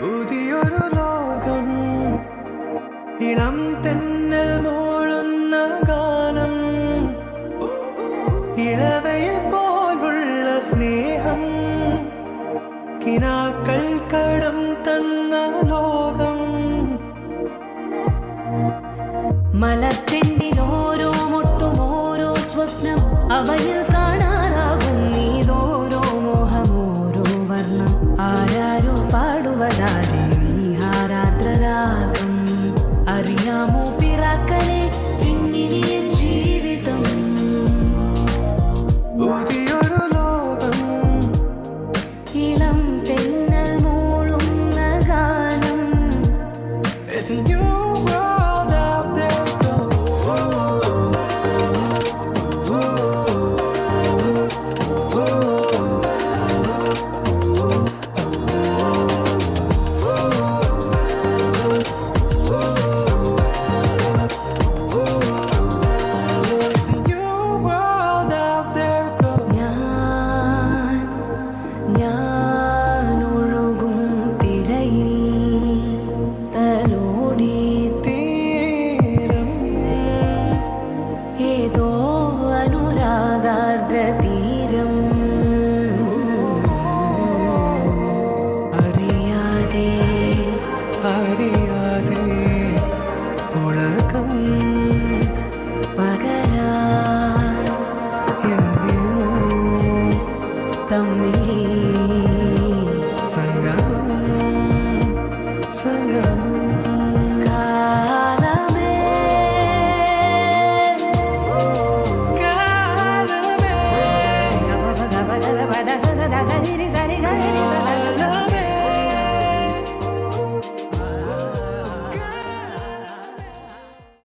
പുതിയൊരു ലോകം ഇളം തെന്നൽ മൂളുന്ന ഗാനം ഇളവയിൽ പോലുള്ള സ്നേഹം കിനാക്കൾ കടം തന്ന ലോകം മലച്ചെണ്ടിലോരോ മുട്ടും ഓരോ സ്വപ്നം അവയിൽ കാണാനാകും നീതോരോ മോഹമോരോ വർണ്ണം ആരാരോ പാടുവതാതെ നീഹാരാർദ്രരാഗം അറിയാമോ പിറാക്കളെ ഇങ്ങിനിയ ജീവിതം പുതിയൊരു ലോകം ഇളം തെന്നൽ മൂളുന്ന ഗാനം It's a new world out there. It's a new world out there. ഞാൻ ഒഴുകും തിരയിൽ തലോടി തീരം ഏതോ അനുരാഗാർദ്ര തീരം അറിയാതെ അറിയാതെ പുളകം പകരാ എന്തിനോ തമ്മിലേ സംഗമം സംഗമം കാലമേ കാലമേ പദ പദ പദ സദ സദ